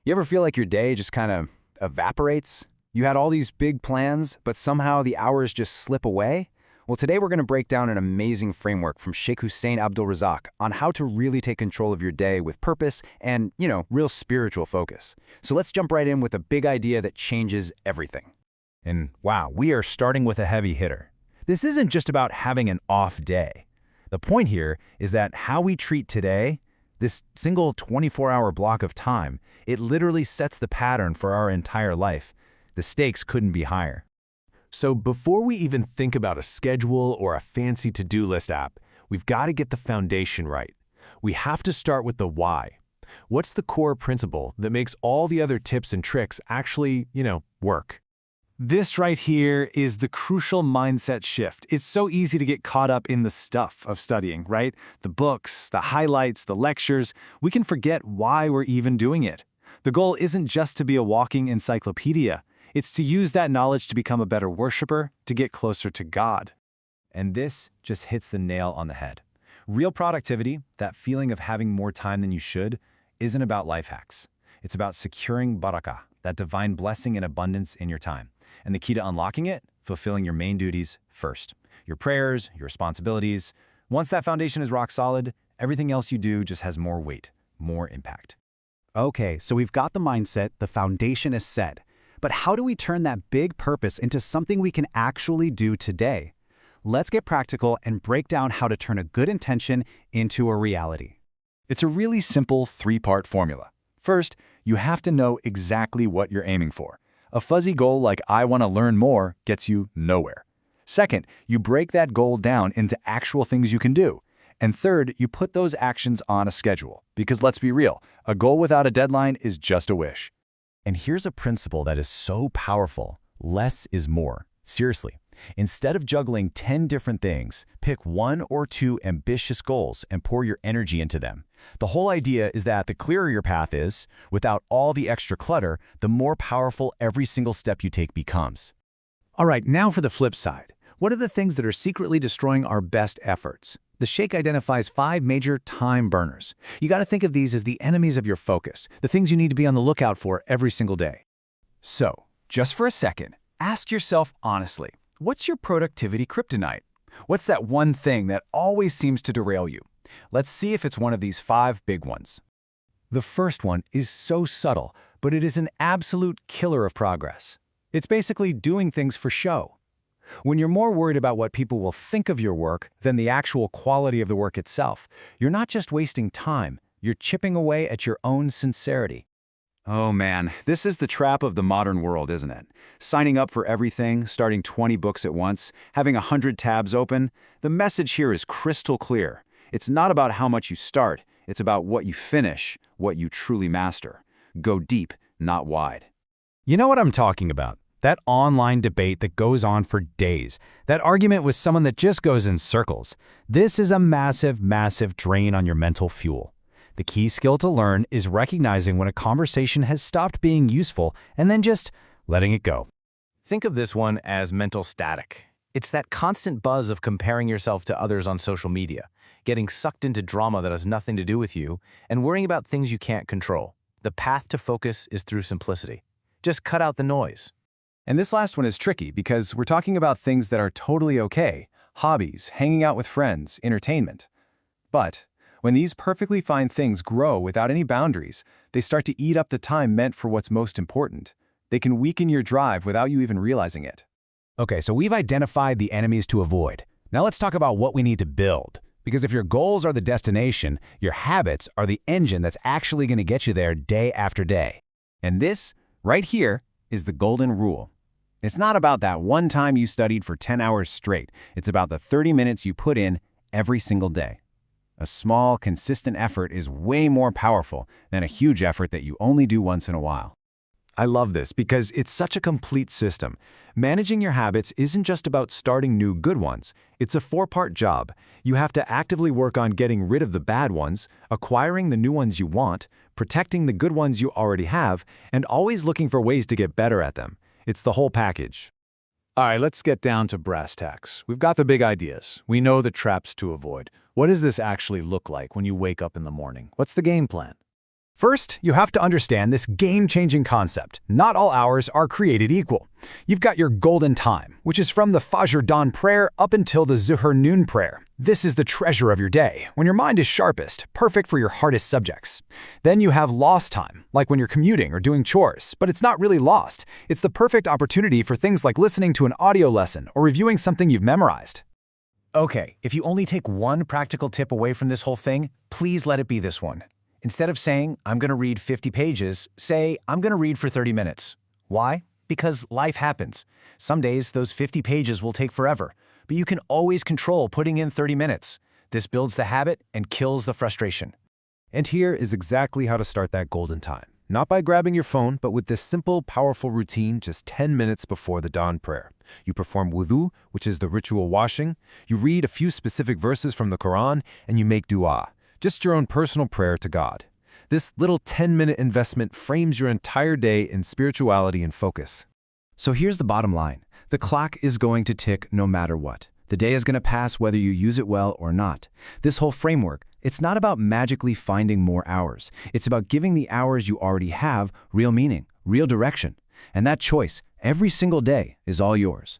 You ever feel like your day just kind of evaporates? You had all these big plans, but somehow the hours just slip away? Well, today we're going to break down an amazing framework from Sheikh Hussein Abdul Razak on how to really take control of your day with purpose and, real spiritual focus. So let's jump right in with a big idea that changes everything. And wow, we are starting with a heavy hitter. This isn't just about having an off day. The point here is that how we treat today, this single 24-hour block of time, it literally sets the pattern for our entire life. The stakes couldn't be higher. So before we even think about a schedule or a fancy to-do list app, we've got to get the foundation right. We have to start with the why. What's the core principle that makes all the other tips and tricks actually, work? This right here is the crucial mindset shift. It's so easy to get caught up in the stuff of studying, right? The books, the highlights, the lectures. We can forget why we're even doing it. The goal isn't just to be a walking encyclopedia. It's to use that knowledge to become a better worshiper, to get closer to God. And this just hits the nail on the head. Real productivity, that feeling of having more time than you should, isn't about life hacks. It's about securing barakah, that divine blessing and abundance in your time. And the key to unlocking it, fulfilling your main duties first. Your prayers, your responsibilities. Once that foundation is rock solid, everything else you do just has more weight, more impact. Okay, so we've got the mindset, the foundation is set. But how do we turn that big purpose into something we can actually do today? Let's get practical and break down how to turn a good intention into a reality. It's a really simple three-part formula. First, you have to know exactly what you're aiming for. A fuzzy goal like I want to learn more gets you nowhere. Second, you break that goal down into actual things you can do. And third, you put those actions on a schedule. Because let's be real, a goal without a deadline is just a wish. And here's a principle that is so powerful. Less is more. Seriously. Instead of juggling 10 different things, pick 1 or 2 ambitious goals and pour your energy into them. The whole idea is that the clearer your path is, without all the extra clutter, the more powerful every single step you take becomes. All right, now for the flip side. What are the things that are secretly destroying our best efforts? The Sheikh identifies 5 major time burners. You got to think of these as the enemies of your focus, the things you need to be on the lookout for every single day. So, just for a second, ask yourself honestly, what's your productivity kryptonite? What's that one thing that always seems to derail you? Let's see if it's one of these 5 big ones. The first one is so subtle, but it is an absolute killer of progress. It's basically doing things for show. When you're more worried about what people will think of your work than the actual quality of the work itself, you're not just wasting time, you're chipping away at your own sincerity. Oh man, this is the trap of the modern world, isn't it? Signing up for everything, starting 20 books at once, having 100 tabs open. The message here is crystal clear. It's not about how much you start, it's about what you finish, what you truly master. Go deep, not wide. You know what I'm talking about? That online debate that goes on for days. That argument with someone that just goes in circles. This is a massive, massive drain on your mental fuel. The key skill to learn is recognizing when a conversation has stopped being useful and then just letting it go. Think of this one as mental static. It's that constant buzz of comparing yourself to others on social media, getting sucked into drama that has nothing to do with you, and worrying about things you can't control. The path to focus is through simplicity. Just cut out the noise. And this last one is tricky because we're talking about things that are totally okay, hobbies, hanging out with friends, entertainment. But when these perfectly fine things grow without any boundaries, they start to eat up the time meant for what's most important. They can weaken your drive without you even realizing it. Okay, so we've identified the enemies to avoid. Now let's talk about what we need to build. Because if your goals are the destination, your habits are the engine that's actually going to get you there day after day. And this, right here, is the golden rule. It's not about that one time you studied for 10 hours straight. It's about the 30 minutes you put in every single day. A small, consistent effort is way more powerful than a huge effort that you only do once in a while. I love this because it's such a complete system. Managing your habits isn't just about starting new good ones. It's a 4-part job. You have to actively work on getting rid of the bad ones, acquiring the new ones you want, protecting the good ones you already have, and always looking for ways to get better at them. It's the whole package. All right, let's get down to brass tacks. We've got the big ideas. We know the traps to avoid. What does this actually look like when you wake up in the morning? What's the game plan? First, you have to understand this game-changing concept. Not all hours are created equal. You've got your golden time, which is from the Fajr dawn prayer up until the Zuhr noon prayer. This is the treasure of your day, when your mind is sharpest, perfect for your hardest subjects. Then you have lost time, like when you're commuting or doing chores, but it's not really lost. It's the perfect opportunity for things like listening to an audio lesson or reviewing something you've memorized. Okay, if you only take one practical tip away from this whole thing, please let it be this one. Instead of saying, I'm going to read 50 pages, say, I'm going to read for 30 minutes. Why? Because life happens. Some days, those 50 pages will take forever, but you can always control putting in 30 minutes. This builds the habit and kills the frustration. And here is exactly how to start that golden time. Not by grabbing your phone, but with this simple, powerful routine just 10 minutes before the dawn prayer. You perform wudu, which is the ritual washing. You read a few specific verses from the Quran, and you make dua. Just your own personal prayer to God. This little 10-minute investment frames your entire day in spirituality and focus. So here's the bottom line. The clock is going to tick no matter what. The day is going to pass whether you use it well or not. This whole framework, it's not about magically finding more hours. It's about giving the hours you already have real meaning, real direction. And that choice, every single day, is all yours.